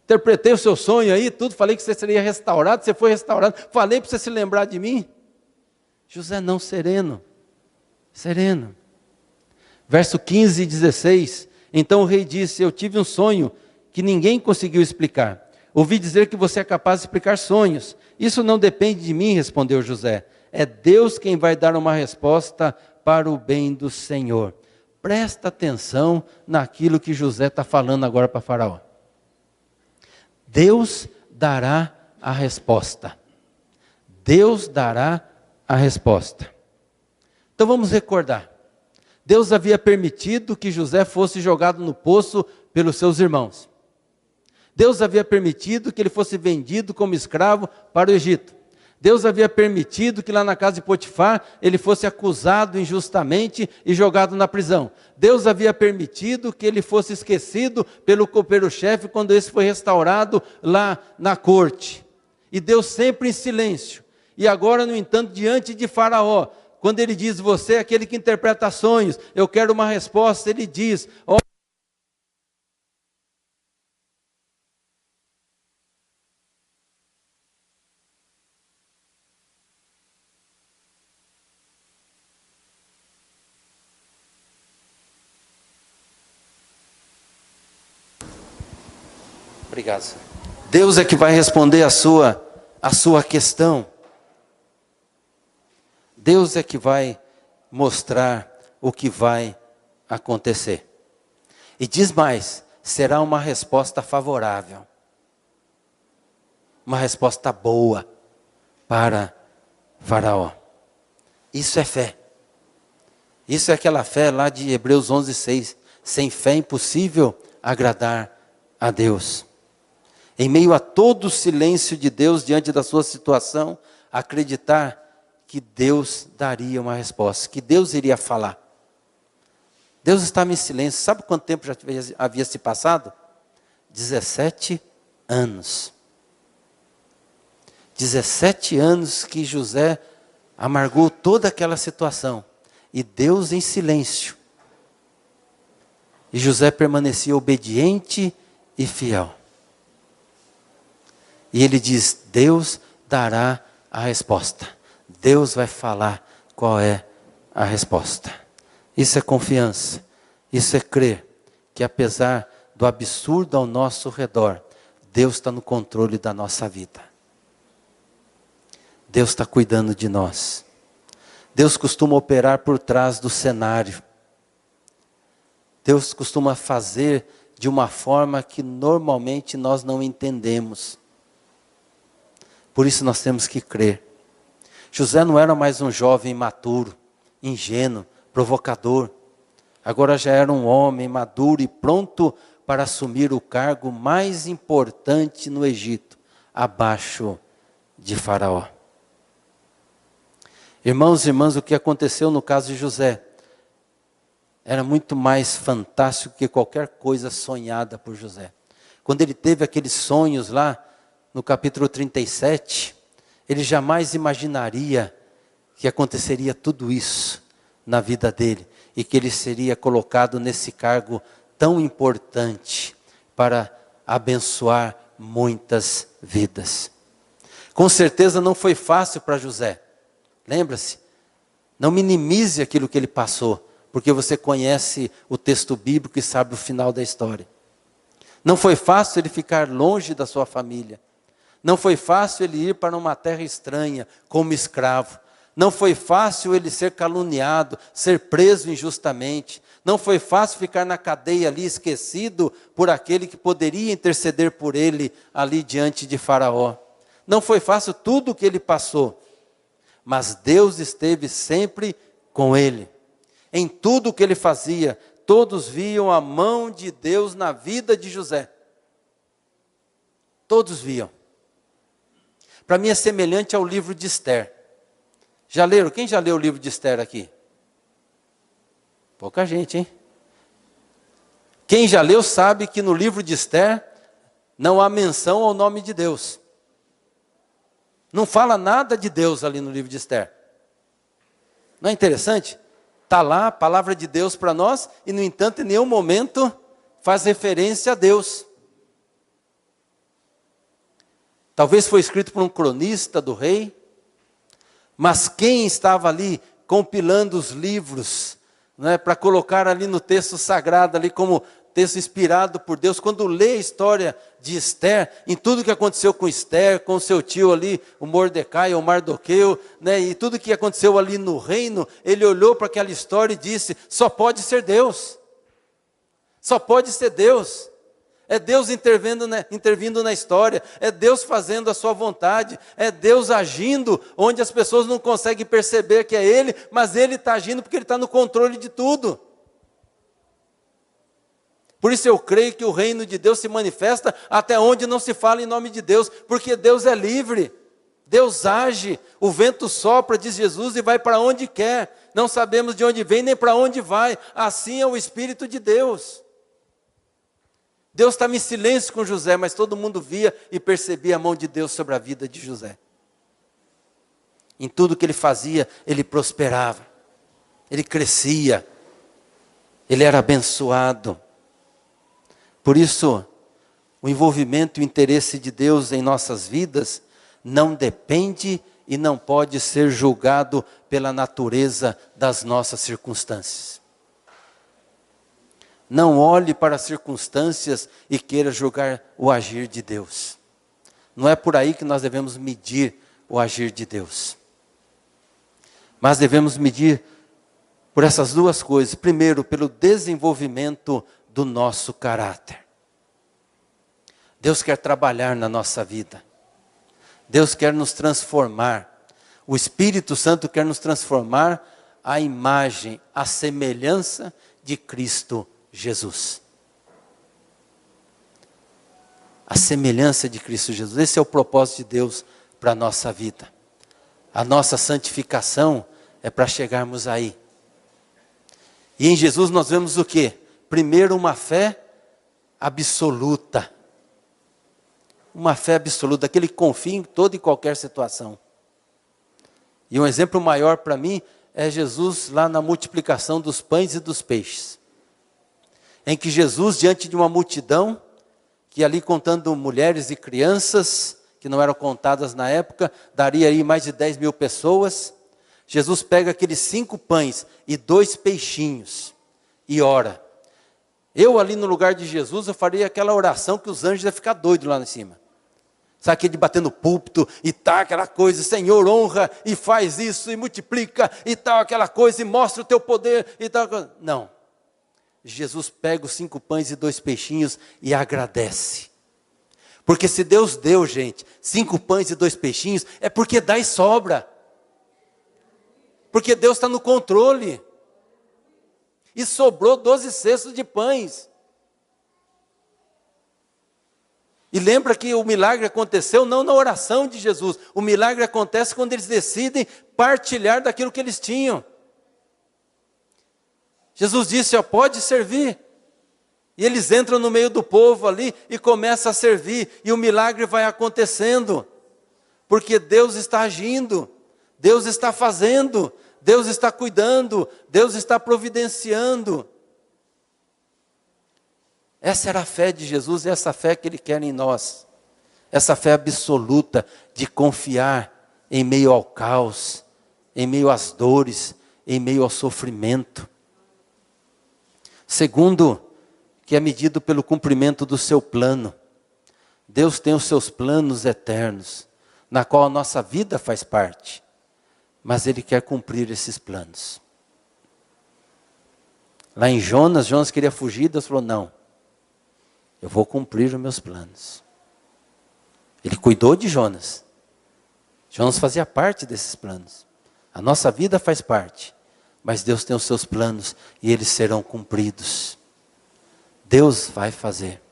interpretei o seu sonho aí, tudo, falei que você seria restaurado, você foi restaurado. Falei para você se lembrar de mim. José não, sereno. Sereno. Verso 15 e 16. Então o rei disse: eu tive um sonho que ninguém conseguiu explicar. Ouvi dizer que você é capaz de explicar sonhos. Isso não depende de mim, respondeu José. É Deus quem vai dar uma resposta para o bem do Senhor. Presta atenção naquilo que José está falando agora para Faraó. Deus dará a resposta. Deus dará a resposta. Então vamos recordar. Deus havia permitido que José fosse jogado no poço pelos seus irmãos. Deus havia permitido que ele fosse vendido como escravo para o Egito. Deus havia permitido que lá na casa de Potifar ele fosse acusado injustamente e jogado na prisão. Deus havia permitido que ele fosse esquecido pelo copeiro-chefe quando esse foi restaurado lá na corte. E Deus sempre em silêncio. E agora, no entanto, diante de Faraó, quando ele diz, você é aquele que interpreta sonhos, eu quero uma resposta, ele diz, ó, obrigado, Senhor. Deus é que vai responder a sua questão. Deus é que vai mostrar o que vai acontecer. E diz mais, será uma resposta favorável. Uma resposta boa para Faraó. Isso é fé. Isso é aquela fé lá de Hebreus 11:6. Sem fé é impossível agradar a Deus. Em meio a todo o silêncio de Deus diante da sua situação, acreditar que Deus daria uma resposta, que Deus iria falar. Deus estava em silêncio. Sabe quanto tempo já havia se passado? 17 anos. 17 anos que José amargou toda aquela situação. E Deus em silêncio. E José permanecia obediente e fiel. E ele diz, Deus dará a resposta. Deus vai falar qual é a resposta. Isso é confiança. Isso é crer que apesar do absurdo ao nosso redor, Deus está no controle da nossa vida. Deus está cuidando de nós. Deus costuma operar por trás do cenário. Deus costuma fazer de uma forma que normalmente nós não entendemos. Por isso nós temos que crer. José não era mais um jovem imaturo, ingênuo, provocador. Agora já era um homem maduro e pronto para assumir o cargo mais importante no Egito, abaixo de Faraó. Irmãos e irmãs, o que aconteceu no caso de José era muito mais fantástico que qualquer coisa sonhada por José. Quando ele teve aqueles sonhos lá, no capítulo 37, ele jamais imaginaria que aconteceria tudo isso na vida dele e que ele seria colocado nesse cargo tão importante para abençoar muitas vidas. Com certeza não foi fácil para José. Lembra-se? Não minimize aquilo que ele passou, porque você conhece o texto bíblico e sabe o final da história. Não foi fácil ele ficar longe da sua família. Não foi fácil ele ir para uma terra estranha como escravo. Não foi fácil ele ser caluniado, ser preso injustamente. Não foi fácil ficar na cadeia ali esquecido por aquele que poderia interceder por ele ali diante de Faraó. Não foi fácil tudo o que ele passou. Mas Deus esteve sempre com ele. Em tudo o que ele fazia, todos viam a mão de Deus na vida de José. Todos viam. Para mim é semelhante ao livro de Esther. Já leram? Quem já leu o livro de Esther aqui? Pouca gente, hein? Quem já leu sabe que no livro de Esther não há menção ao nome de Deus. Não fala nada de Deus ali no livro de Esther. Não é interessante? Está lá a palavra de Deus para nós e, no entanto, em nenhum momento faz referência a Deus. Talvez foi escrito por um cronista do rei, mas quem estava ali compilando os livros, né, para colocar ali no texto sagrado, ali como texto inspirado por Deus, quando lê a história de Esther, em tudo que aconteceu com Esther, com seu tio ali, o Mordecai, o Mardoqueu, né, e tudo que aconteceu ali no reino, ele olhou para aquela história e disse, só pode ser Deus. Só pode ser Deus. É Deus intervindo na história, é Deus fazendo a sua vontade, é Deus agindo onde as pessoas não conseguem perceber que é Ele, mas Ele está agindo porque Ele está no controle de tudo. Por isso eu creio que o reino de Deus se manifesta até onde não se fala em nome de Deus, porque Deus é livre, Deus age, o vento sopra, diz Jesus, e vai para onde quer, não sabemos de onde vem nem para onde vai, assim é o Espírito de Deus. Deus estava em silêncio com José, mas todo mundo via e percebia a mão de Deus sobre a vida de José. Em tudo que ele fazia, ele prosperava, ele crescia, ele era abençoado. Por isso, o envolvimento e o interesse de Deus em nossas vidas não depende e não pode ser julgado pela natureza das nossas circunstâncias. Não olhe para as circunstâncias e queira julgar o agir de Deus. Não é por aí que nós devemos medir o agir de Deus. Mas devemos medir por essas duas coisas. Primeiro, pelo desenvolvimento do nosso caráter. Deus quer trabalhar na nossa vida. Deus quer nos transformar. O Espírito Santo quer nos transformar à imagem, à semelhança de Cristo Jesus. A semelhança de Cristo Jesus. Esse é o propósito de Deus para a nossa vida. A nossa santificação é para chegarmos aí. E em Jesus nós vemos o quê? Primeiro, uma fé absoluta. Uma fé absoluta, aquele que confia em toda e qualquer situação. E um exemplo maior para mim é Jesus lá na multiplicação dos pães e dos peixes. Em que Jesus, diante de uma multidão, que ali contando mulheres e crianças, que não eram contadas na época, daria aí mais de 10 mil pessoas. Jesus pega aqueles 5 pães e 2 peixinhos e ora. Eu ali no lugar de Jesus, eu faria aquela oração que os anjos iam ficar doidos lá em cima. Sabe aquele de bater no púlpito e tal, aquela coisa, Senhor, honra e faz isso e multiplica e tal, aquela coisa e mostra o teu poder e tal. Não. Jesus pega os 5 pães e 2 peixinhos e agradece. Porque se Deus deu, gente, 5 pães e 2 peixinhos, é porque dá e sobra. Porque Deus está no controle. E sobrou 12 cestos de pães. E lembra que o milagre aconteceu não na oração de Jesus. O milagre acontece quando eles decidem partilhar daquilo que eles tinham. Jesus disse, ó, pode servir. E eles entram no meio do povo ali e começam a servir. E o milagre vai acontecendo. Porque Deus está agindo. Deus está fazendo. Deus está cuidando. Deus está providenciando. Essa era a fé de Jesus, essa fé que Ele quer em nós. Essa fé absoluta de confiar em meio ao caos, em meio às dores, em meio ao sofrimento. Segundo, que é medido pelo cumprimento do seu plano. Deus tem os seus planos eternos, na qual a nossa vida faz parte. Mas Ele quer cumprir esses planos. Lá em Jonas queria fugir, Deus falou, não. Eu vou cumprir os meus planos. Ele cuidou de Jonas. Jonas fazia parte desses planos. A nossa vida faz parte. Mas Deus tem os seus planos e eles serão cumpridos. Deus vai fazer.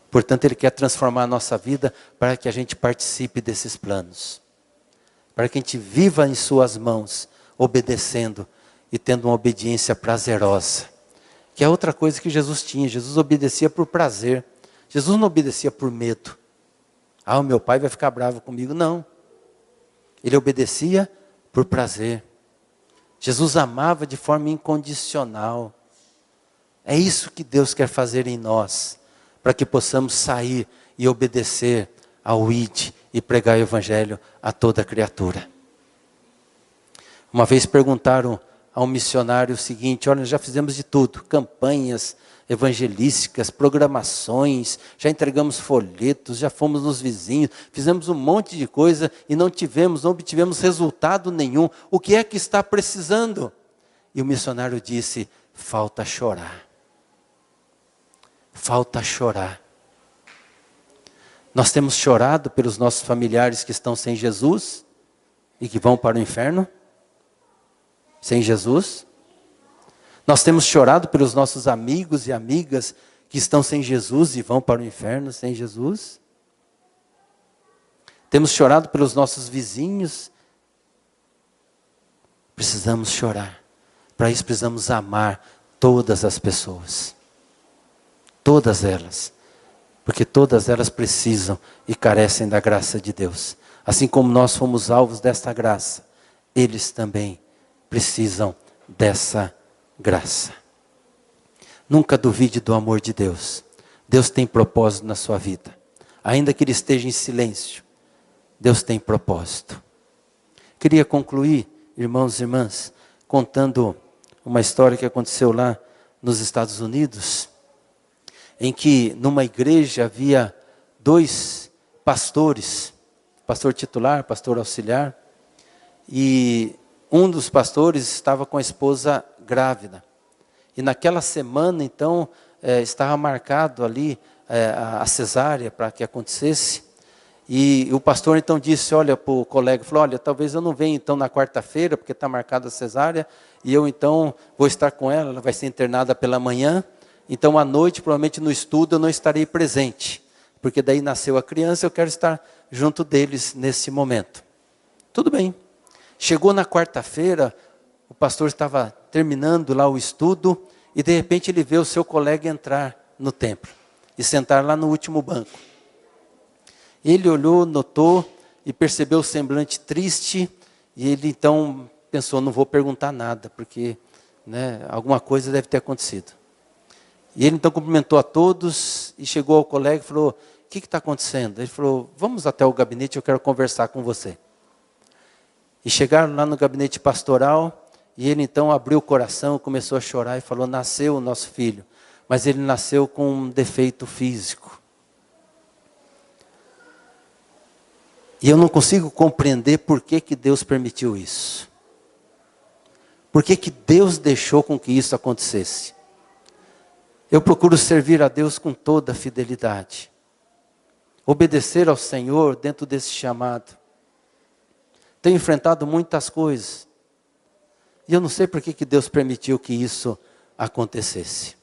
Portanto, Ele quer transformar a nossa vida para que a gente participe desses planos. Para que a gente viva em suas mãos, obedecendo e tendo uma obediência prazerosa. Que é outra coisa que Jesus tinha. Jesus obedecia por prazer. Jesus não obedecia por medo. Ah, o meu pai vai ficar bravo comigo. Não. Ele obedecia por prazer. Jesus amava de forma incondicional. É isso que Deus quer fazer em nós. Para que possamos sair e obedecer ao ID e pregar o Evangelho a toda criatura. Uma vez perguntaram a um missionário o seguinte, olha, já fizemos de tudo, campanhas evangelísticas, programações, já entregamos folhetos, já fomos nos vizinhos, fizemos um monte de coisa e não obtivemos resultado nenhum. O que é que está precisando? E o missionário disse, falta chorar. Falta chorar. Nós temos chorado pelos nossos familiares que estão sem Jesus e que vão para o inferno? Sem Jesus? Nós temos chorado pelos nossos amigos e amigas que estão sem Jesus e vão para o inferno sem Jesus. Temos chorado pelos nossos vizinhos. Precisamos chorar. Para isso precisamos amar todas as pessoas. Todas elas. Porque todas elas precisam e carecem da graça de Deus. Assim como nós fomos alvos desta graça, eles também precisam dessa graça. Nunca duvide do amor de Deus. Deus tem propósito na sua vida. Ainda que ele esteja em silêncio, Deus tem propósito. Queria concluir, irmãos e irmãs, contando uma história que aconteceu lá nos Estados Unidos, em que numa igreja havia 2 pastores, pastor titular, pastor auxiliar, e um dos pastores estava com a esposa grávida. E naquela semana, então, estava marcado ali a cesárea para que acontecesse. E o pastor então disse, olha, para o colega, falou, olha, talvez eu não venha então na quarta-feira, porque está marcada a cesárea, e eu então vou estar com ela vai ser internada pela manhã, então à noite, provavelmente no estudo, eu não estarei presente, porque daí nasceu a criança, eu quero estar junto deles nesse momento. Tudo bem. Chegou na quarta-feira, o pastor estava terminando lá o estudo, e de repente ele vê o seu colega entrar no templo, e sentar lá no último banco. Ele olhou, notou, e percebeu o semblante triste, e ele então pensou, não vou perguntar nada, porque alguma coisa deve ter acontecido. E ele então cumprimentou a todos, e chegou ao colega e falou, o que está acontecendo? Ele falou, vamos até o gabinete, eu quero conversar com você. E chegaram lá no gabinete pastoral, e ele então abriu o coração, começou a chorar e falou, nasceu o nosso filho, mas ele nasceu com um defeito físico. E eu não consigo compreender por que Deus permitiu isso. Por que Deus deixou com que isso acontecesse. Eu procuro servir a Deus com toda a fidelidade. Obedecer ao Senhor dentro desse chamado. Tenho enfrentado muitas coisas. E eu não sei por que Deus permitiu que isso acontecesse.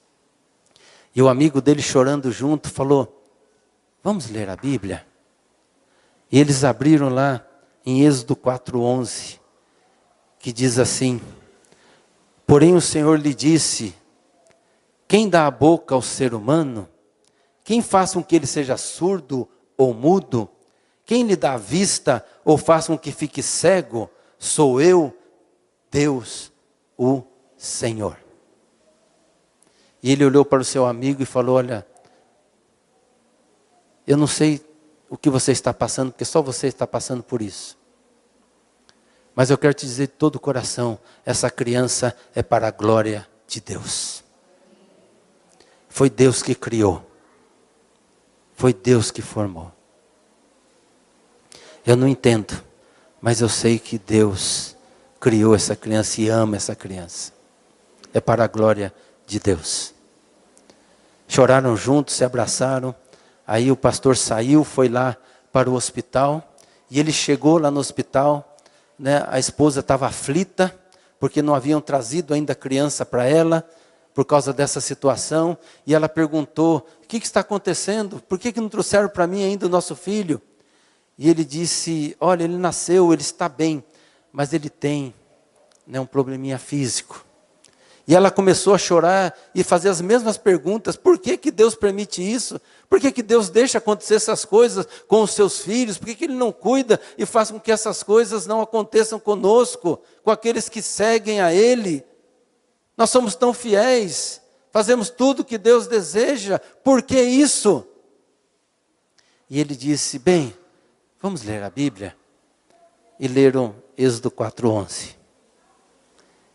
E o amigo dele chorando junto falou, vamos ler a Bíblia? E eles abriram lá em Êxodo 4:11, que diz assim, porém o Senhor lhe disse, quem dá a boca ao ser humano? Quem faz com que ele seja surdo ou mudo? Quem lhe dá a vista ou faz com que fique cego? Sou eu, Deus, o Senhor. E ele olhou para o seu amigo e falou, olha, eu não sei o que você está passando, porque só você está passando por isso. Mas eu quero te dizer de todo o coração, essa criança é para a glória de Deus. Foi Deus que criou. Foi Deus que formou. Eu não entendo, mas eu sei que Deus criou essa criança e ama essa criança. É para a glória de Deus. Choraram juntos, se abraçaram. Aí o pastor saiu, foi lá para o hospital. E ele chegou lá no hospital, a esposa estava aflita, porque não haviam trazido ainda a criança para ela, por causa dessa situação. E ela perguntou, o que está acontecendo? Por que não trouxeram para mim ainda o nosso filho? E ele disse, olha, ele nasceu, ele está bem, mas ele tem um probleminha físico. E ela começou a chorar e fazer as mesmas perguntas. Por que Deus permite isso? Por que Deus deixa acontecer essas coisas com os seus filhos? Por que Ele não cuida e faz com que essas coisas não aconteçam conosco, com aqueles que seguem a Ele? Nós somos tão fiéis, fazemos tudo o que Deus deseja. Por que isso? E ele disse, bem, vamos ler a Bíblia? E leram Êxodo 4:11.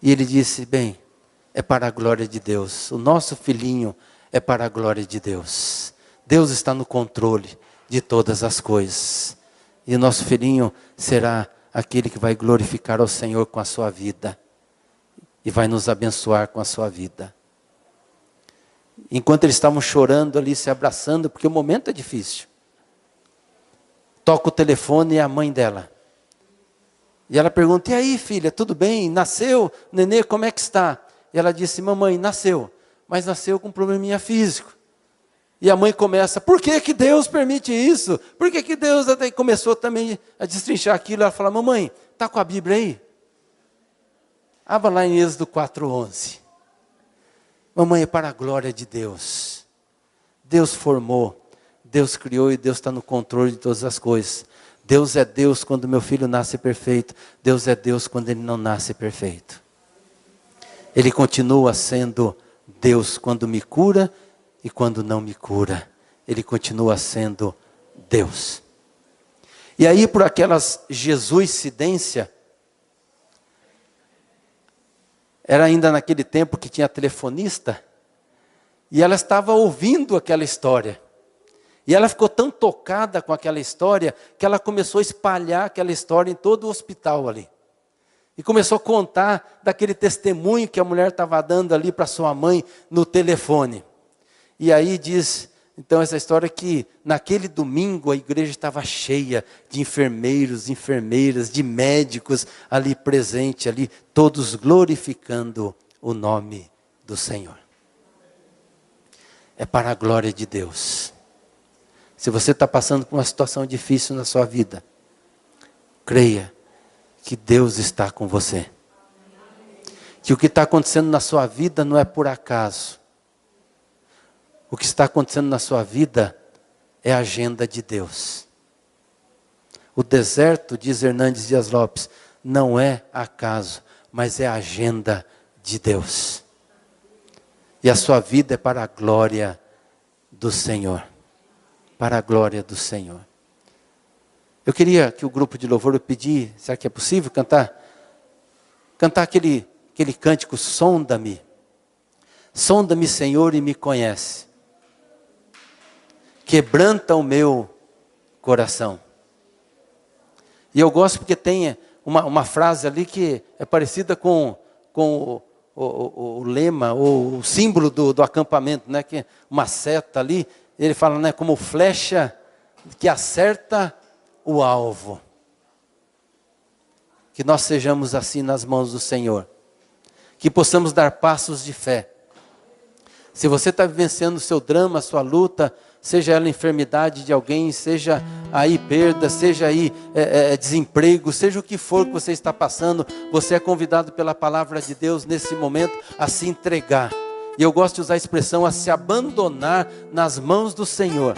E ele disse, bem, é para a glória de Deus. O nosso filhinho é para a glória de Deus. Deus está no controle de todas as coisas. E o nosso filhinho será aquele que vai glorificar ao Senhor com a sua vida. E vai nos abençoar com a sua vida. Enquanto eles estavam chorando ali, se abraçando, porque o momento é difícil. Toca o telefone e é a mãe dela. E ela pergunta, e aí filha, tudo bem? Nasceu? Nenê, como é que está? E ela disse, mamãe, nasceu, mas nasceu com um probleminha físico. E a mãe começa, por que que Deus permite isso? Por que que Deus até começou também a destrinchar aquilo? Ela fala, mamãe, está com a Bíblia aí? Abra lá em Êxodo 4:11. Mamãe, é para a glória de Deus. Deus formou, Deus criou e Deus está no controle de todas as coisas. Deus é Deus quando meu filho nasce perfeito. Deus é Deus quando ele não nasce perfeito. Ele continua sendo Deus quando me cura e quando não me cura. Ele continua sendo Deus. E aí, por aquelas jesuicidência, era ainda naquele tempo que tinha telefonista, e ela estava ouvindo aquela história. E ela ficou tão tocada com aquela história, que ela começou a espalhar aquela história em todo o hospital ali. E começou a contar daquele testemunho que a mulher estava dando ali para sua mãe no telefone. E aí diz, então, essa história que naquele domingo a igreja estava cheia de enfermeiros, enfermeiras, de médicos ali presente, ali, todos glorificando o nome do Senhor. É para a glória de Deus. Se você está passando por uma situação difícil na sua vida, creia que Deus está com você. Que o que está acontecendo na sua vida não é por acaso. O que está acontecendo na sua vida é a agenda de Deus. O deserto, diz Hernandes Dias Lopes, não é acaso, mas é a agenda de Deus. E a sua vida é para a glória do Senhor. Para a glória do Senhor. Eu queria que o grupo de louvor, eu pedi, será que é possível cantar? Cantar aquele cântico, sonda-me. Sonda-me, Senhor, e me conhece. Quebranta o meu coração. E eu gosto porque tem uma frase ali que é parecida com o lema, o símbolo do acampamento, né? Que é uma seta ali, ele fala, né, como flecha que acerta o alvo. Que nós sejamos assim nas mãos do Senhor. Que possamos dar passos de fé. Se você está vivenciando o seu drama, a sua luta, seja ela enfermidade de alguém, seja aí perda, seja aí desemprego, seja o que for que você está passando, você é convidado pela palavra de Deus nesse momento a se entregar. E eu gosto de usar a expressão a se abandonar nas mãos do Senhor.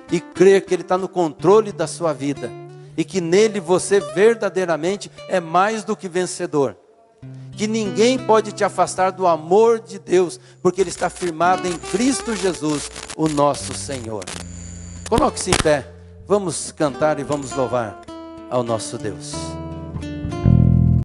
E crer que Ele está no controle da sua vida. E que nele você verdadeiramente é mais do que vencedor. Que ninguém pode te afastar do amor de Deus, porque Ele está firmado em Cristo Jesus, o nosso Senhor. Coloque-se em pé, vamos cantar e vamos louvar ao nosso Deus.